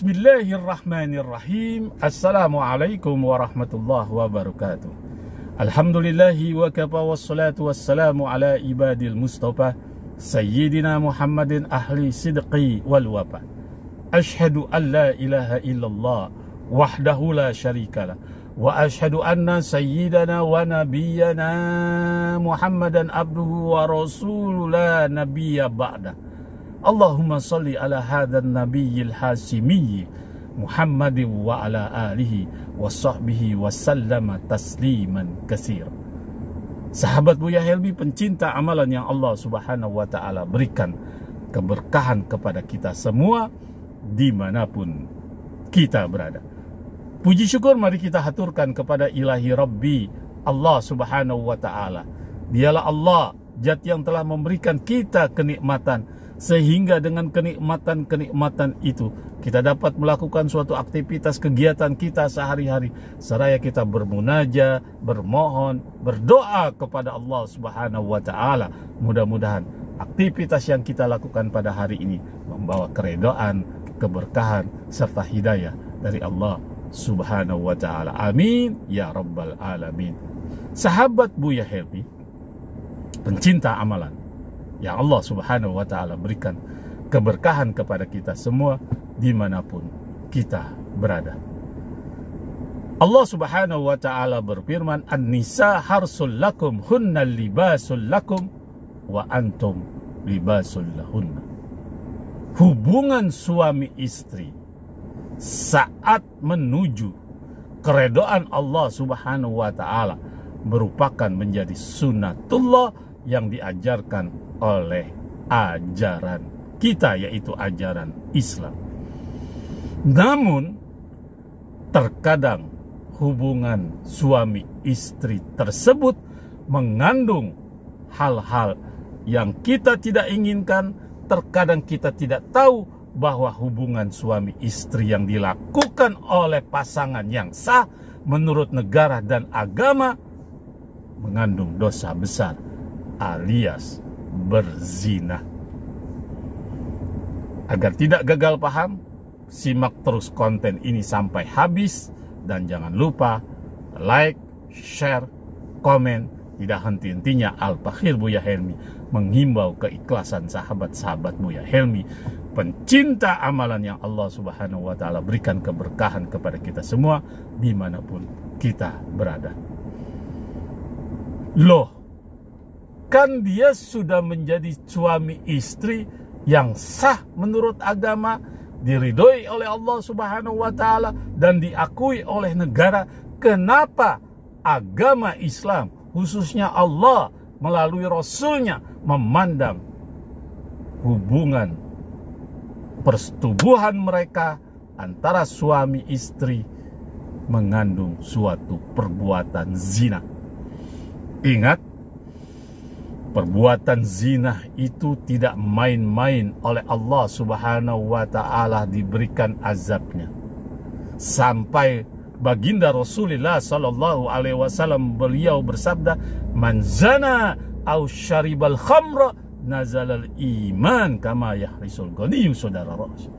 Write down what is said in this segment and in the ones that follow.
Bismillahirrahmanirrahim. Assalamualaikum warahmatullahi wabarakatuh. Alhamdulillahi wa kafa wassalatu wassalamu ala ibadil mustafa Sayyidina Muhammadin ahli sidqi wal wafa. Ashhadu an la ilaha illallah wahdahu la syarikalah wa ashhadu anna sayyidana wa nabiyyana Muhammadan abduhu wa rasuluhu la nabiyya ba'da. Allahumma salli ala hadzal nabiyyil hasimi Muhammadin wa ala alihi wa sahbihi wa sallama tasliman katsir. Sahabat Buya Helmi, pencinta amalan yang Allah Subhanahu wa taala berikan keberkahan kepada kita semua dimanapun kita berada. Puji syukur mari kita haturkan kepada Ilahi Rabbi Allah Subhanahu wa taala. Dialah Allah, Zat yang telah memberikan kita kenikmatan, sehingga dengan kenikmatan-kenikmatan itu kita dapat melakukan suatu aktivitas kegiatan kita sehari-hari, seraya kita bermunajat, bermohon, berdoa kepada Allah Subhanahu wa taala. Mudah-mudahan aktivitas yang kita lakukan pada hari ini membawa keredaan, keberkahan serta hidayah dari Allah Subhanahu wa taala. Amin ya rabbal alamin. Sahabat Buya Helmi, pencinta amalan yang Allah Subhanahu wa taala berikan keberkahan kepada kita semua dimanapun kita berada. Allah Subhanahu wa taala berfirman, An-nisa harsul lakum hunna libasul lakum wa antum libasul lahunna. Hubungan suami istri saat menuju keredaan Allah Subhanahu wa taala merupakan menjadi sunnatullah yang diajarkan oleh ajaran kita, yaitu ajaran Islam. Namun terkadang hubungan suami istri tersebut mengandung hal-hal yang kita tidak inginkan. Terkadang kita tidak tahu bahwa hubungan suami istri yang dilakukan oleh pasangan yang sah menurut negara dan agama mengandung dosa besar alias berzina. Agar tidak gagal paham, simak terus konten ini sampai habis dan jangan lupa like, share, komen. Tidak henti-hentinya Al-Fakhir Buya Helmi menghimbau keikhlasan sahabat-sahabat Buya Helmi, pencinta amalan yang Allah Subhanahu wa taala berikan keberkahan kepada kita semua dimanapun kita berada. Loh, kan dia sudah menjadi suami istri yang sah menurut agama, diridhoi oleh Allah Subhanahu wa taala dan diakui oleh negara. Kenapa agama Islam, khususnya Allah melalui Rasulnya, memandang hubungan persetubuhan mereka antara suami istri mengandung suatu perbuatan zina? Ingat, perbuatan zina itu tidak main-main. Oleh Allah Subhanahu wa taala diberikan azabnya. Sampai baginda Rasulullah sallallahu alaihi wasallam beliau bersabda, "Man zana au syaribal khamra nazalal iman kama yahrisul ghaniyu saudara Rasul."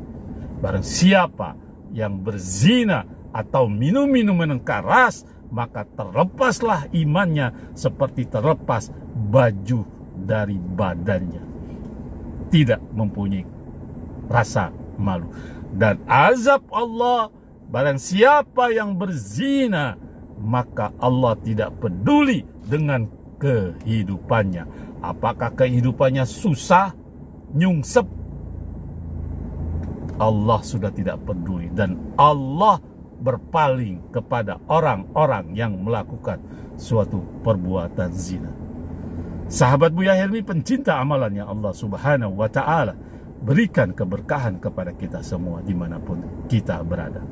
Barang siapa yang berzina atau minum minuman keras, maka terlepaslah imannya seperti terlepas baju dari badannya. Tidak mempunyai rasa malu. Dan azab Allah, barang siapa yang berzina, maka Allah tidak peduli dengan kehidupannya. Apakah kehidupannya susah, nyungsep, Allah sudah tidak peduli. Dan Allah berpaling kepada orang-orang yang melakukan suatu perbuatan zina. Sahabat Buya Helmi, pencinta amalan yang Allah Subhanahu wa taala berikan keberkahan kepada kita semua dimanapun kita berada.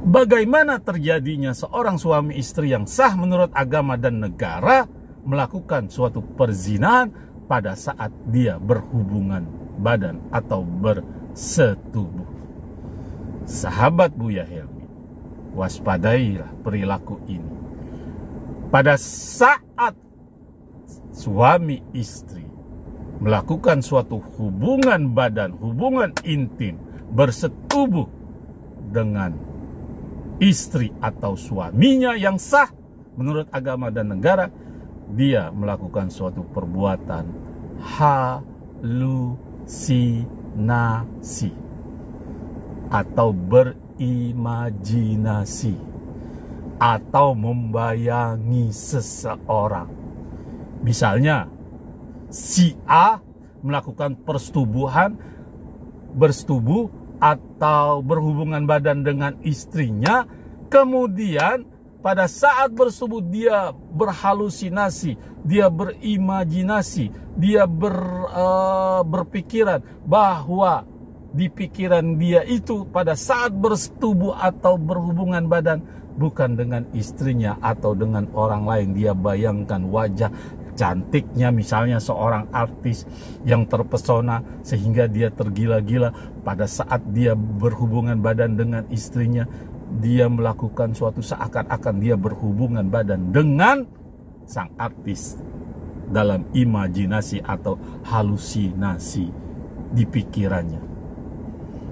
Bagaimana terjadinya seorang suami istri yang sah menurut agama dan negara melakukan suatu perzinahan pada saat dia berhubungan badan atau bersetubuh? Sahabat Buya Helmi, waspadailah perilaku ini. Pada saat suami istri melakukan suatu hubungan badan, hubungan intim bersetubuh dengan istri atau suaminya yang sah menurut agama dan negara, dia melakukan suatu perbuatan halusinasi atau berimajinasi atau membayangi seseorang. Misalnya si A melakukan bersetubuh atau berhubungan badan dengan istrinya, kemudian pada saat bersetubuh dia berhalusinasi, dia berimajinasi, dia berpikiran bahwa di pikiran dia itu pada saat bersetubuh atau berhubungan badan bukan dengan istrinya atau dengan orang lain. Dia bayangkan wajah cantiknya misalnya seorang artis yang terpesona sehingga dia tergila-gila. Pada saat dia berhubungan badan dengan istrinya, dia melakukan suatu seakan-akan dia berhubungan badan dengan sang artis dalam imajinasi atau halusinasi di pikirannya.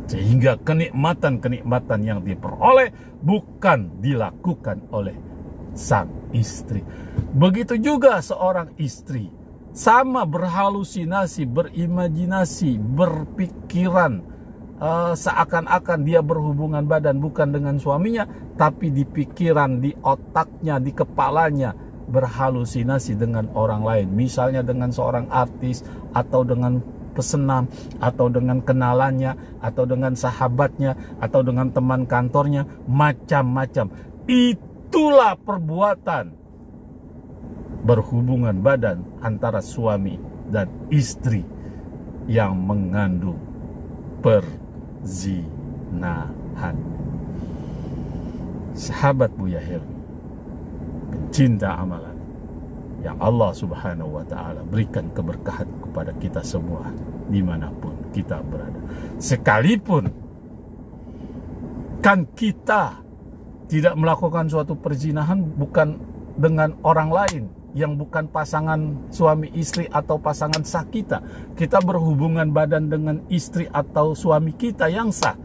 Sehingga kenikmatan-kenikmatan yang diperoleh bukan dilakukan oleh sang istri. Begitu juga seorang istri, sama berhalusinasi, berimajinasi, berpikiran seakan-akan dia berhubungan badan bukan dengan suaminya, tapi di pikiran, di otaknya, di kepalanya berhalusinasi dengan orang lain. Misalnya dengan seorang artis atau dengan pesenam atau dengan kenalannya atau dengan sahabatnya atau dengan teman kantornya, macam-macam. Itulah perbuatan berhubungan badan antara suami dan istri yang mengandung perzinahan. Sahabat Buya Helmi, pencinta amalan yang Allah Subhanahu wa Ta'ala berikan keberkahan kepada kita semua dimanapun kita berada. Sekalipun kan kita tidak melakukan suatu perzinahan bukan dengan orang lain yang bukan pasangan suami istri atau pasangan sah kita. Kita berhubungan badan dengan istri atau suami kita yang sah.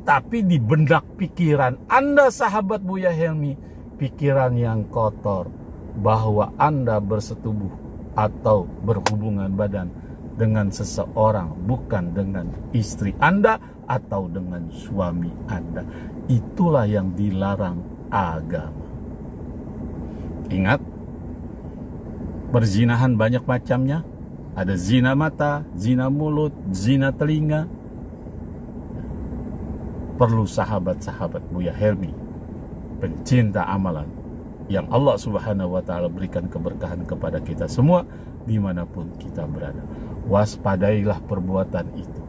Tapi di benak pikiran Anda, sahabat Buya Helmi, pikiran yang kotor bahwa Anda bersetubuh atau berhubungan badan dengan seseorang bukan dengan istri Anda atau dengan suami Anda. Itulah yang dilarang agama. Ingat, perzinahan banyak macamnya. Ada zina mata, zina mulut, zina telinga. Perlu sahabat-sahabat Buya Helmi, pencinta amalan, yang Allah Subhanahu wa Ta'ala berikan keberkahan kepada kita semua dimanapun kita berada. Waspadailah perbuatan itu,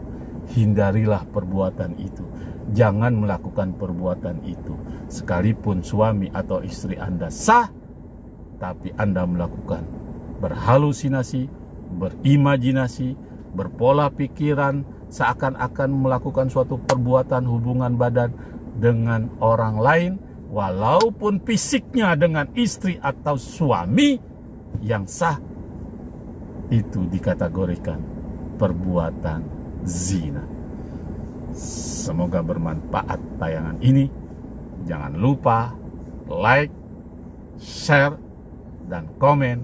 hindarilah perbuatan itu, jangan melakukan perbuatan itu. Sekalipun suami atau istri Anda sah, tapi Anda melakukan berhalusinasi, berimajinasi, berpola pikiran, seakan-akan melakukan suatu perbuatan hubungan badan dengan orang lain, walaupun fisiknya dengan istri atau suami yang sah, itu dikategorikan perbuatan zina. Semoga bermanfaat tayangan ini. Jangan lupa like, share, dan komen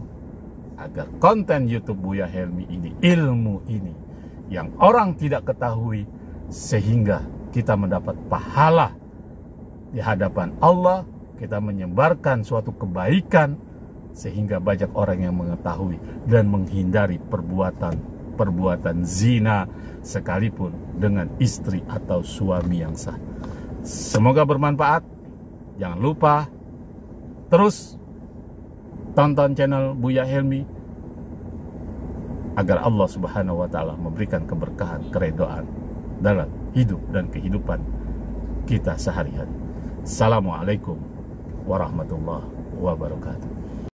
agar konten YouTube Buya Helmi ini, ilmu ini yang orang tidak ketahui, sehingga kita mendapat pahala di hadapan Allah, kita menyebarkan suatu kebaikan sehingga banyak orang yang mengetahui dan menghindari perbuatan zina sekalipun dengan istri atau suami yang sah. Semoga bermanfaat. Jangan lupa terus tonton channel Buya Helmi agar Allah Subhanahu wa Ta'ala memberikan keberkahan, keredoan dalam hidup dan kehidupan kita sehari-hari. Assalamualaikum warahmatullahi wabarakatuh.